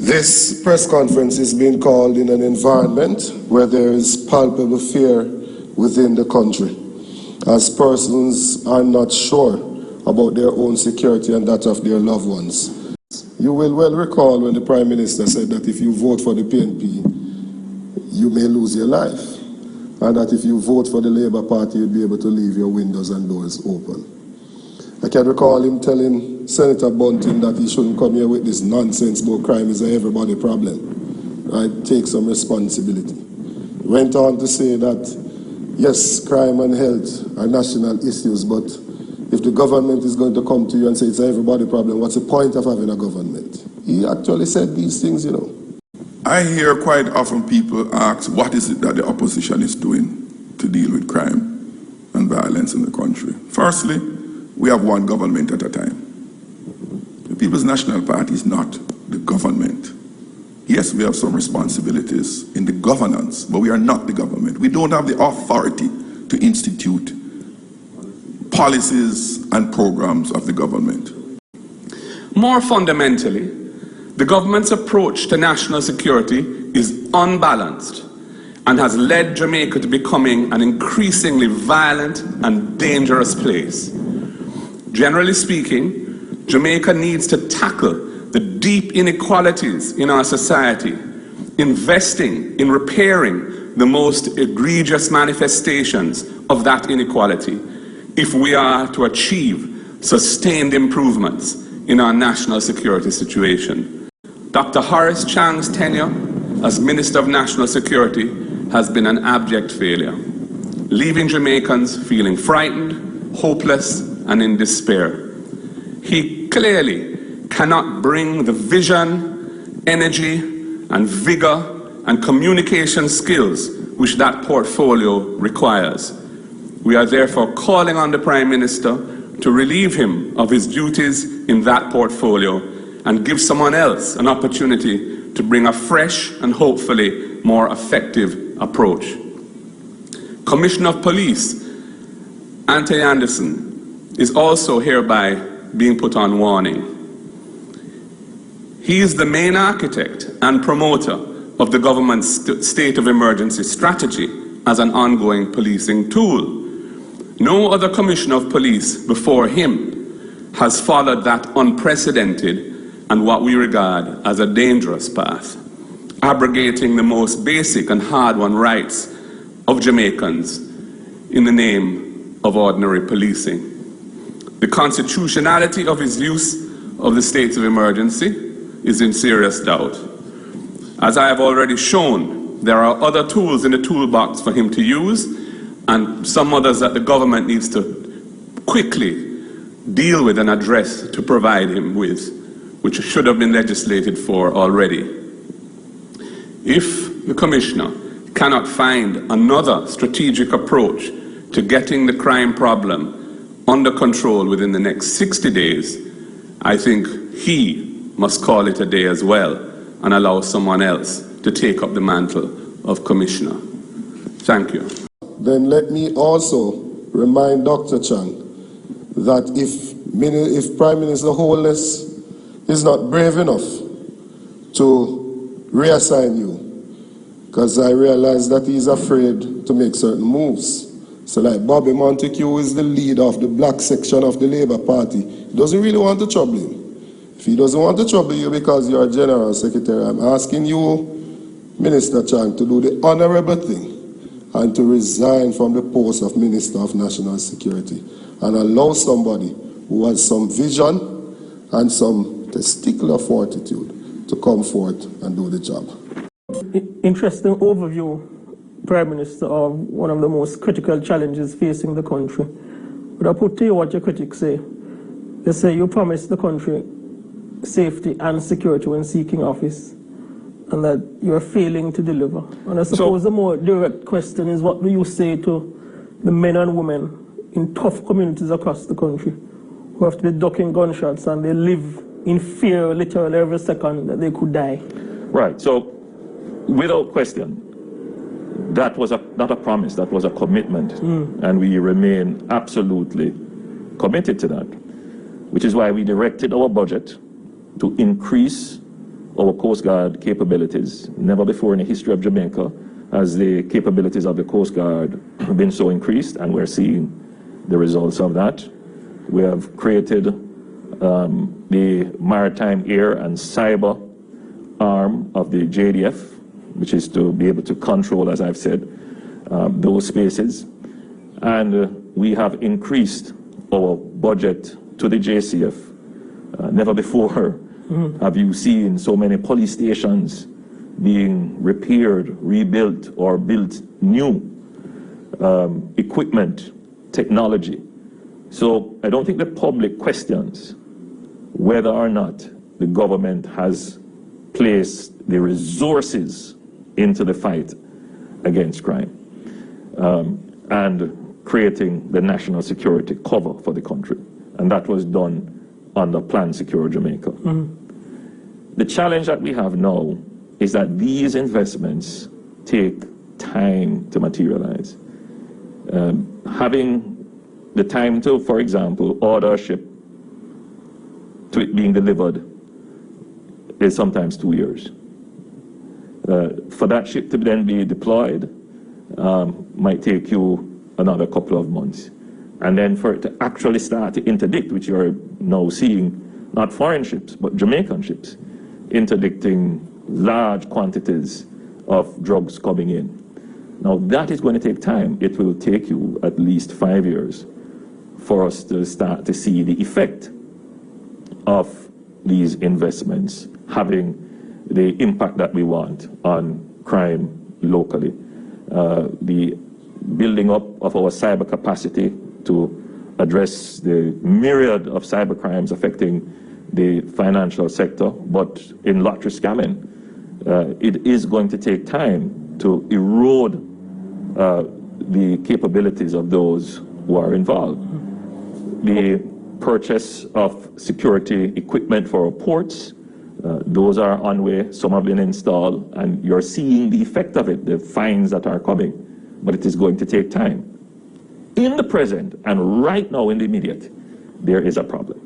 This press conference is being called in an environment where there is palpable fear within the country, as persons are not sure about their own security and that of their loved ones. You will well recall when the Prime Minister said that if you vote for the PNP, you may lose your life, and that if you vote for the Labour Party, you'll be able to leave your windows and doors open. I can recall him telling Senator Bunting that he shouldn't come here with this nonsense about crime is a everybody problem. Right? Take some responsibility. He went on to say that, yes, crime and health are national issues, but if the government is going to come to you and say it's an everybody problem, what's the point of having a government? He actually said these things, you know. I hear quite often people ask, what is it that the opposition is doing to deal with crime and violence in the country? Firstly, we have one government at a time. The People's National Party is not the government. Yes, we have some responsibilities in the governance, but we are not the government. We don't have the authority to institute policies and programs of the government. More fundamentally, the government's approach to national security is unbalanced and has led Jamaica to becoming an increasingly violent and dangerous place. Generally speaking, Jamaica needs to tackle the deep inequalities in our society, investing in repairing the most egregious manifestations of that inequality if we are to achieve sustained improvements in our national security situation. Dr. Horace Chang's tenure as Minister of National Security has been an abject failure, leaving Jamaicans feeling frightened, hopeless, and in despair. He clearly cannot bring the vision, energy, and vigor and communication skills which that portfolio requires. We are therefore calling on the Prime Minister to relieve him of his duties in that portfolio and give someone else an opportunity to bring a fresh and hopefully more effective approach. Commissioner of Police Anthony Anderson is also hereby being put on warning. He is the main architect and promoter of the government's state of emergency strategy as an ongoing policing tool. No other commissioner of police before him has followed that unprecedented and what we regard as a dangerous path, abrogating the most basic and hard-won rights of Jamaicans in the name of ordinary policing. The constitutionality of his use of the states of emergency is in serious doubt. As I have already shown, there are other tools in the toolbox for him to use, and some others that the government needs to quickly deal with and address to provide him with, which should have been legislated for already. If the Commissioner cannot find another strategic approach to getting the crime problem under control within the next 60 days, I think he must call it a day as well and allow someone else to take up the mantle of Commissioner. Thank you. Then let me also remind Dr. Chang that if Prime Minister Holness is not brave enough to reassign you, because I realize that he's afraid to make certain moves. So like Bobby Montague is the leader of the black section of the Labour Party. He doesn't really want to trouble him. If he doesn't want to trouble you because you're a General Secretary, I'm asking you, Minister Chang, to do the honorable thing and to resign from the post of Minister of National Security and allow somebody who has some vision and some testicular fortitude to come forth and do the job. Interesting overview, Prime Minister, of one of the most critical challenges facing the country. But I put to you what your critics say. They say you promised the country safety and security when seeking office, and that you are failing to deliver. And I suppose the more direct question is, what do you say to the men and women in tough communities across the country who have to be ducking gunshots and they live in fear literally every second that they could die? Right, so without question, that was not a promise, that was a commitment. And we remain absolutely committed to that, which is why we directed our budget to increase our Coast Guard capabilities. Never before in the history of Jamaica has the capabilities of the Coast Guard been so increased, and we're seeing the results of that. We have created the Maritime, Air, and Cyber arm of the JDF, which is to be able to control, as I've said, those spaces. And we have increased our budget to the JCF. Never before have you seen so many police stations being repaired, rebuilt, or built new equipment, technology. So I don't think the public questions whether or not the government has placed the resources into the fight against crime and creating the national security cover for the country. And that was done under Plan Secure Jamaica. The challenge that we have now is that these investments take time to materialize. Having the time to, for example, order a ship to it being delivered is sometimes 2 years. For that ship to then be deployed might take you another couple of months. And then for it to actually start to interdict, which you're now seeing, not foreign ships, but Jamaican ships, interdicting large quantities of drugs coming in. Now that is going to take time. It will take you at least 5 years for us to start to see the effect of these investments having the impact that we want on crime locally. The building up of our cyber capacity to address the myriad of cyber crimes affecting the financial sector, but in lottery scamming, it is going to take time to erode the capabilities of those who are involved. The purchase of security equipment for our ports, those are on way, some have been installed, and you're seeing the effect of it, the fines that are coming, but it is going to take time. In the present, and right now in the immediate, there is a problem.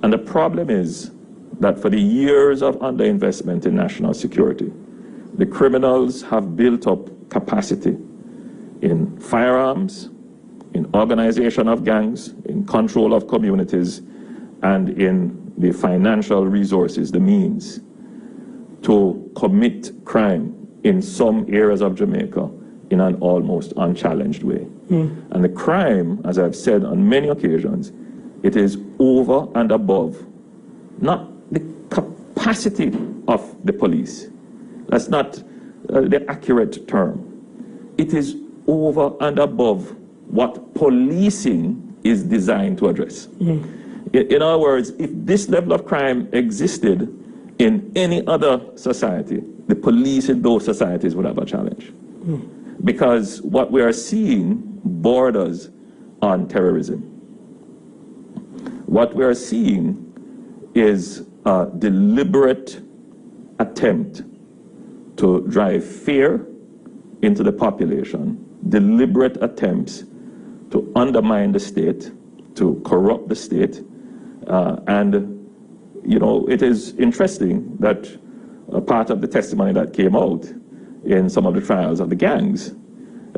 And the problem is that for the years of underinvestment in national security, the criminals have built up capacity in firearms, in organization of gangs, in control of communities, and in the financial resources, the means to commit crime in some areas of Jamaica in an almost unchallenged way. And the crime, as I've said on many occasions, it is over and above, not the capacity of the police. That's not the accurate term. It is over and above what policing is designed to address. In other words, if this level of crime existed in any other society, the police in those societies would have a challenge. Because what we are seeing borders on terrorism. What we are seeing is a deliberate attempt to drive fear into the population, deliberate attempts to undermine the state, to corrupt the state. And, you know, it is interesting that a part of the testimony that came out in some of the trials of the gangs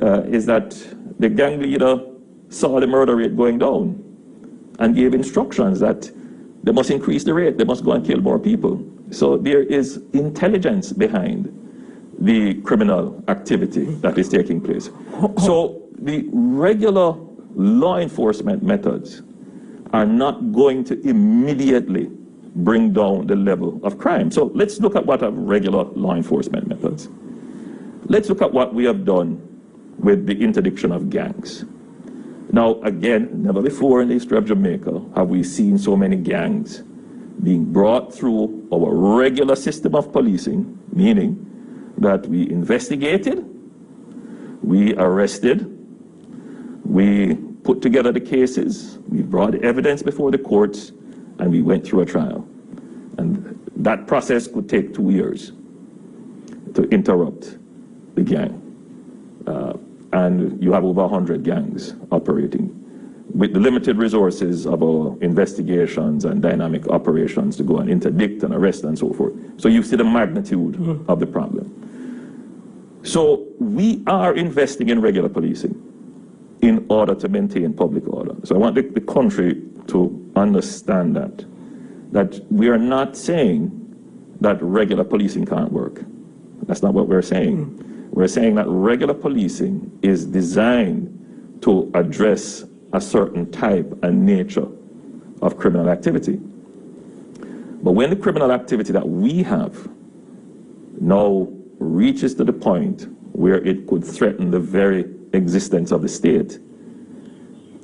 is that the gang leader saw the murder rate going down and gave instructions that they must increase the rate, they must go and kill more people. So there is intelligence behind the criminal activity that is taking place. So the regular law enforcement methods are not going to immediately bring down the level of crime. So let's look at what are regular law enforcement methods. Let's look at what we have done with the interdiction of gangs. Now, again, never before in the history of Jamaica have we seen so many gangs being brought through our regular system of policing, meaning that we investigated, we arrested, we put together the cases, we brought evidence before the courts, and we went through a trial. And that process could take 2 years to interrupt the gang. And you have over 100 gangs operating with the limited resources of our investigations and dynamic operations to go and interdict and arrest and so forth. So you see the magnitude of the problem. So we are investing in regular policing in order to maintain public order. So I want the country to understand that we are not saying that regular policing can't work. That's not what we're saying. We're saying that regular policing is designed to address a certain type and nature of criminal activity. But when the criminal activity that we have now reaches to the point where it could threaten the very existence of the state,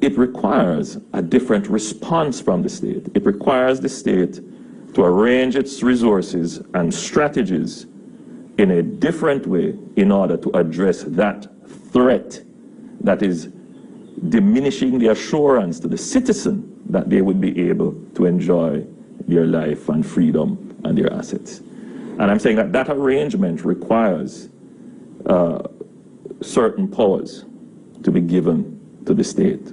it requires a different response from the state. It requires the state to arrange its resources and strategies in a different way in order to address that threat that is diminishing the assurance to the citizen that they would be able to enjoy their life and freedom and their assets. And I'm saying that that arrangement requires certain powers to be given to the state.